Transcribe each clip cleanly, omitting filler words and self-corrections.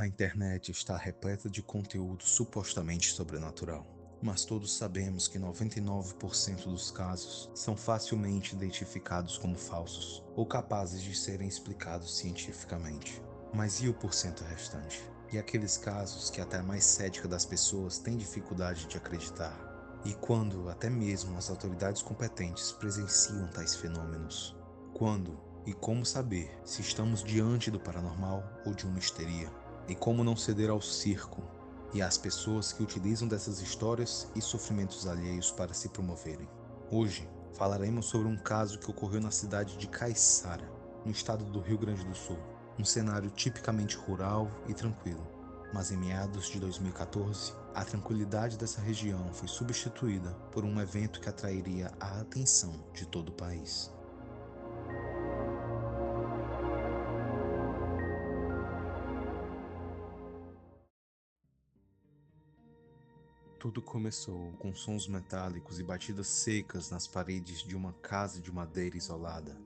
A internet está repleta de conteúdo supostamente sobrenatural, mas todos sabemos que 99% dos casos são facilmente identificados como falsos ou capazes de serem explicados cientificamente. Mas e o porcento restante? E aqueles casos que até a mais cética das pessoas tem dificuldade de acreditar? E quando até mesmo as autoridades competentes presenciam tais fenômenos? Quando e como saber se estamos diante do paranormal ou de uma histeria? E como não ceder ao circo e às pessoas que utilizam dessas histórias e sofrimentos alheios para se promoverem? Hoje falaremos sobre um caso que ocorreu na cidade de Caiçara, no estado do Rio Grande do Sul. Um cenário tipicamente rural e tranquilo. Mas em meados de 2014, a tranquilidade dessa região foi substituída por um evento que atrairia a atenção de todo o país. Tudo começou com sons metálicos e batidas secas nas paredes de uma casa de madeira isolada.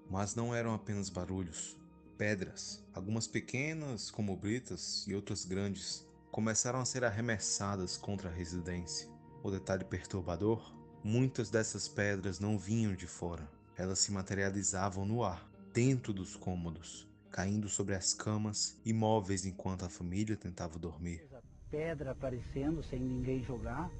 Mas não eram apenas barulhos. Pedras, algumas pequenas como britas e outras grandes, começaram a ser arremessadas contra a residência. O detalhe perturbador? Muitas dessas pedras não vinham de fora. Elas se materializavam no ar, dentro dos cômodos, caindo sobre as camas e móveis enquanto a família tentava dormir. Pedra aparecendo sem ninguém jogar,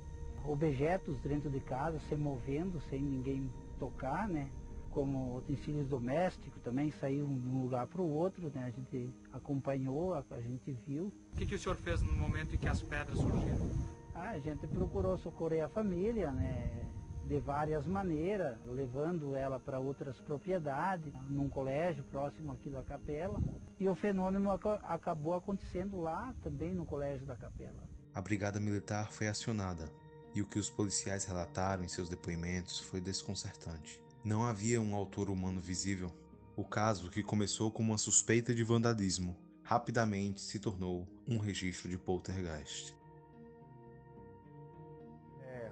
objetos dentro de casa se movendo sem ninguém tocar, né? Como utensílios domésticos também saíram de um lugar para o outro, né? A gente acompanhou, a gente viu. O que o senhor fez no momento em que as pedras surgiram? A gente procurou socorrer a família, né? De várias maneiras, levando ela para outras propriedades, num colégio próximo aqui da capela. E o fenômeno acabou acontecendo lá também no colégio da capela. A brigada militar foi acionada, e o que os policiais relataram em seus depoimentos foi desconcertante. Não havia um autor humano visível. O caso, que começou com uma suspeita de vandalismo, rapidamente se tornou um registro de poltergeist.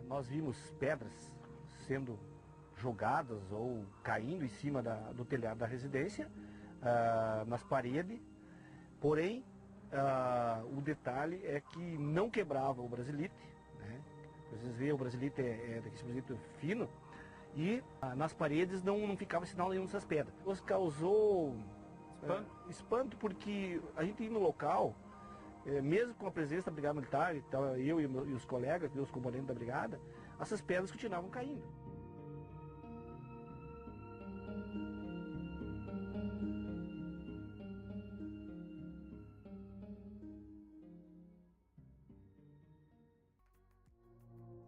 Nós vimos pedras sendo jogadas ou caindo em cima do telhado da residência, nas paredes, porém o detalhe é que não quebrava o brasilite, né? Vocês veem, o brasilite é daquele brasilite fino, e nas paredes não ficava sinal nenhum dessas pedras. Isso causou espanto porque a gente ia no local, mesmo com a presença da brigada militar, então, eu e os colegas, os componentes da brigada, essas pedras continuavam caindo.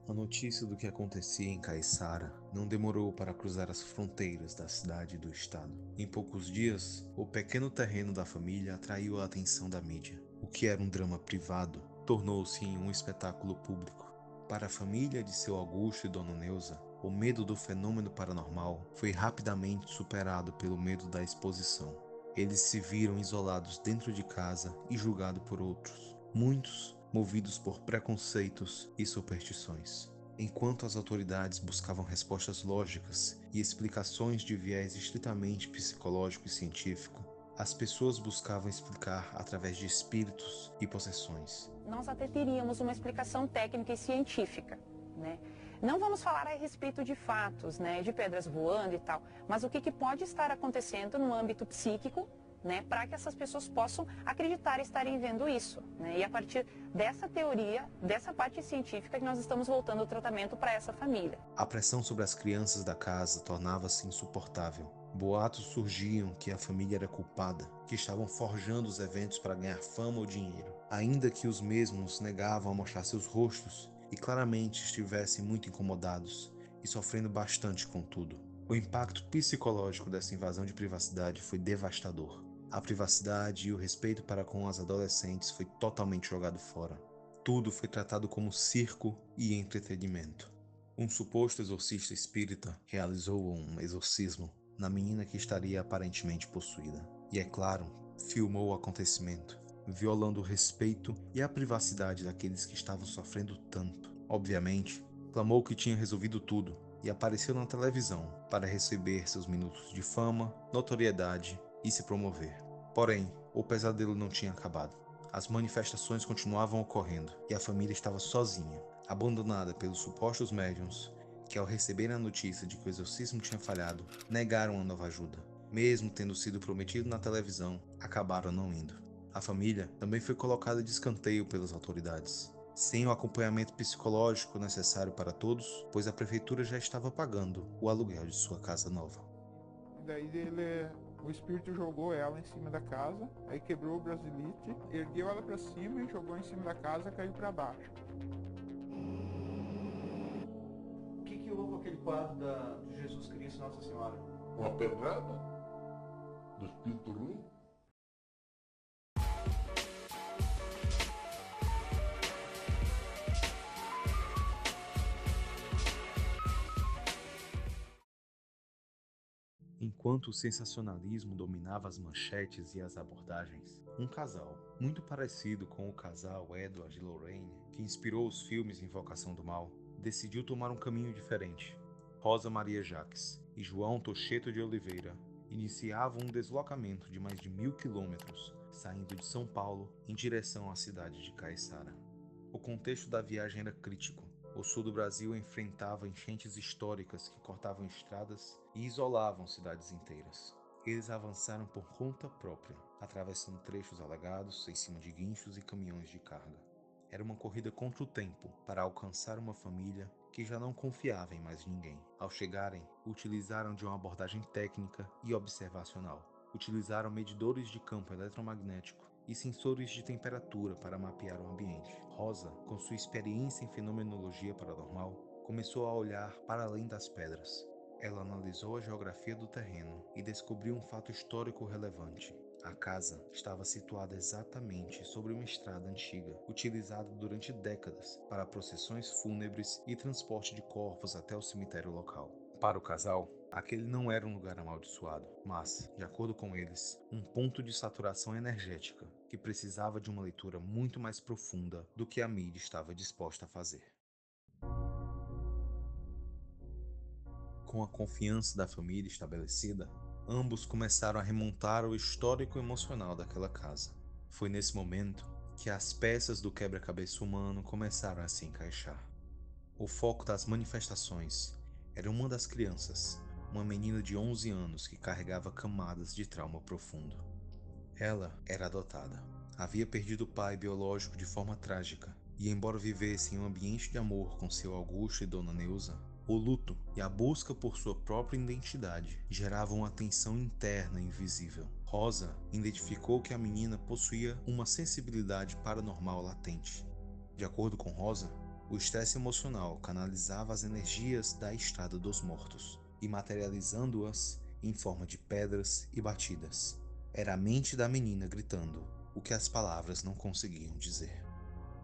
A notícia do que acontecia em Caiçara não demorou para cruzar as fronteiras da cidade e do estado. Em poucos dias, o pequeno terreno da família atraiu a atenção da mídia. O que era um drama privado tornou-se em um espetáculo público. Para a família de seu Augusto e Dona Neuza, o medo do fenômeno paranormal foi rapidamente superado pelo medo da exposição. Eles se viram isolados dentro de casa e julgados por outros. Muitos movidos por preconceitos e superstições. Enquanto as autoridades buscavam respostas lógicas e explicações de viés estritamente psicológico e científico, as pessoas buscavam explicar através de espíritos e possessões. Nós até teríamos uma explicação técnica e científica, né? Não vamos falar a respeito de fatos, né, de pedras voando e tal, mas o que pode estar acontecendo no âmbito psíquico, né, para que essas pessoas possam acreditar e estarem vendo isso, né? E a partir dessa teoria, dessa parte científica, que nós estamos voltando o tratamento para essa família. A pressão sobre as crianças da casa tornava-se insuportável. Boatos surgiam que a família era culpada, que estavam forjando os eventos para ganhar fama ou dinheiro, ainda que os mesmos negavam a mostrar seus rostos e claramente estivessem muito incomodados e sofrendo bastante com tudo. O impacto psicológico dessa invasão de privacidade foi devastador. A privacidade e o respeito para com as adolescentes foi totalmente jogado fora. Tudo foi tratado como circo e entretenimento. Um suposto exorcista espírita realizou um exorcismo na menina que estaria aparentemente possuída. E é claro, filmou o acontecimento, violando o respeito e a privacidade daqueles que estavam sofrendo tanto. Obviamente, clamou que tinha resolvido tudo e apareceu na televisão para receber seus minutos de fama, notoriedade e se promover. Porém, o pesadelo não tinha acabado. As manifestações continuavam ocorrendo e a família estava sozinha, abandonada pelos supostos médiuns, que ao receberem a notícia de que o exorcismo tinha falhado, negaram a nova ajuda. Mesmo tendo sido prometido na televisão, acabaram não indo. A família também foi colocada de escanteio pelas autoridades, sem o acompanhamento psicológico necessário para todos, pois a prefeitura já estava pagando o aluguel de sua casa nova. Daí o espírito jogou ela em cima da casa, aí quebrou o brasilite, ergueu ela para cima e jogou em cima da casa, caiu para baixo. O que houve com aquele quadro de Jesus Cristo e Nossa Senhora? Uma pedrada do espírito ruim. Enquanto o sensacionalismo dominava as manchetes e as abordagens, um casal, muito parecido com o casal Edward e Lorraine, que inspirou os filmes Invocação do Mal, decidiu tomar um caminho diferente. Rosa Maria Jacques e João Tocheto de Oliveira iniciavam um deslocamento de mais de 1000 quilômetros, saindo de São Paulo em direção à cidade de Caiçara. O contexto da viagem era crítico. O sul do Brasil enfrentava enchentes históricas que cortavam estradas e isolavam cidades inteiras. Eles avançaram por conta própria, atravessando trechos alagados em cima de guinchos e caminhões de carga. Era uma corrida contra o tempo para alcançar uma família que já não confiava em mais ninguém. Ao chegarem, utilizaram de uma abordagem técnica e observacional. Utilizaram medidores de campo eletromagnético e sensores de temperatura para mapear o ambiente. Rosa, com sua experiência em fenomenologia paranormal, começou a olhar para além das pedras. Ela analisou a geografia do terreno e descobriu um fato histórico relevante. A casa estava situada exatamente sobre uma estrada antiga, utilizada durante décadas para procissões fúnebres e transporte de corpos até o cemitério local. Para o casal, aquele não era um lugar amaldiçoado, mas, de acordo com eles, um ponto de saturação energética que precisava de uma leitura muito mais profunda do que a mídia estava disposta a fazer. Com a confiança da família estabelecida, ambos começaram a remontar o histórico emocional daquela casa. Foi nesse momento que as peças do quebra-cabeça humano começaram a se encaixar. O foco das manifestações era uma das crianças, uma menina de 11 anos que carregava camadas de trauma profundo. Ela era adotada. Havia perdido o pai biológico de forma trágica, e embora vivesse em um ambiente de amor com seu Augusto e Dona Neuza, o luto e a busca por sua própria identidade geravam uma tensão interna invisível. Rosa identificou que a menina possuía uma sensibilidade paranormal latente. De acordo com Rosa, o estresse emocional canalizava as energias da Estrada dos Mortos e materializando-as em forma de pedras e batidas. Era a mente da menina gritando o que as palavras não conseguiam dizer.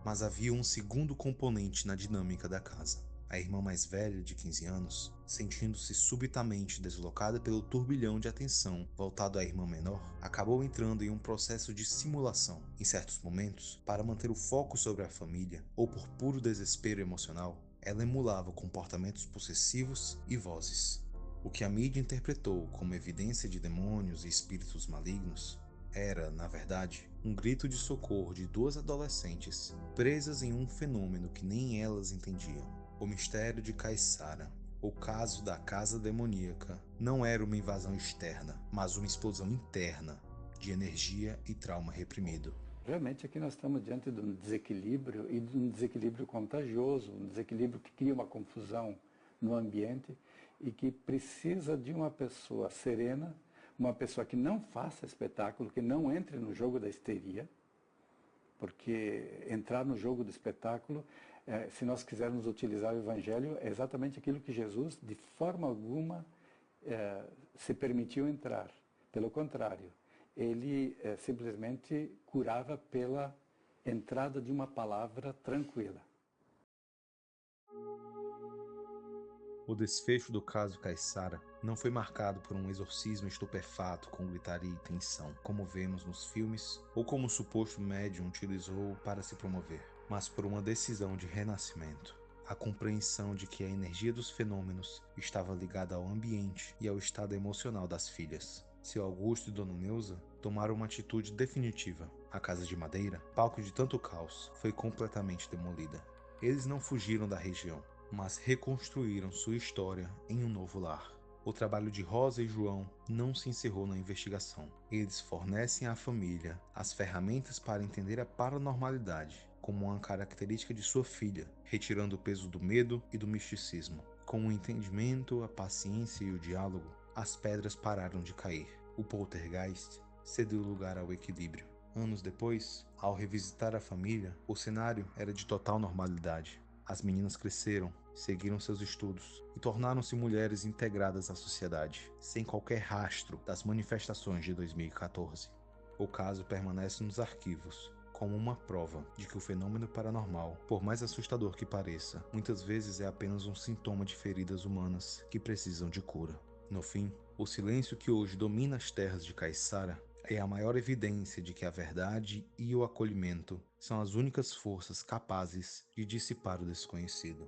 Mas havia um segundo componente na dinâmica da casa. A irmã mais velha, de 15 anos, sentindo-se subitamente deslocada pelo turbilhão de atenção voltado à irmã menor, acabou entrando em um processo de simulação. Em certos momentos, para manter o foco sobre a família, ou por puro desespero emocional, ela emulava comportamentos possessivos e vozes. O que a mídia interpretou como evidência de demônios e espíritos malignos era, na verdade, um grito de socorro de duas adolescentes presas em um fenômeno que nem elas entendiam. O mistério de Caiçara, o caso da casa demoníaca, não era uma invasão externa, mas uma explosão interna de energia e trauma reprimido. Realmente aqui nós estamos diante de um desequilíbrio e de um desequilíbrio contagioso, um desequilíbrio que cria uma confusão no ambiente e que precisa de uma pessoa serena, uma pessoa que não faça espetáculo, que não entre no jogo da histeria, porque entrar no jogo do espetáculo, se nós quisermos utilizar o Evangelho, é exatamente aquilo que Jesus, de forma alguma, se permitiu entrar. Pelo contrário, ele simplesmente curava pela entrada de uma palavra tranquila. O desfecho do caso Caiçara não foi marcado por um exorcismo estupefato com gritaria e tensão, como vemos nos filmes ou como o suposto médium utilizou para se promover, mas por uma decisão de renascimento. A compreensão de que a energia dos fenômenos estava ligada ao ambiente e ao estado emocional das filhas. Seu Augusto e Dona Neuza tomaram uma atitude definitiva. A casa de madeira, palco de tanto caos, foi completamente demolida. Eles não fugiram da região, mas reconstruíram sua história em um novo lar. O trabalho de Rosa e João não se encerrou na investigação. Eles fornecem à família as ferramentas para entender a paranormalidade como uma característica de sua filha, retirando o peso do medo e do misticismo. Com o entendimento, a paciência e o diálogo, as pedras pararam de cair. O poltergeist cedeu lugar ao equilíbrio. Anos depois, ao revisitar a família, o cenário era de total normalidade. As meninas cresceram, seguiram seus estudos e tornaram-se mulheres integradas à sociedade, sem qualquer rastro das manifestações de 2014. O caso permanece nos arquivos, como uma prova de que o fenômeno paranormal, por mais assustador que pareça, muitas vezes é apenas um sintoma de feridas humanas que precisam de cura. No fim, o silêncio que hoje domina as terras de Caiçara é a maior evidência de que a verdade e o acolhimento são as únicas forças capazes de dissipar o desconhecido.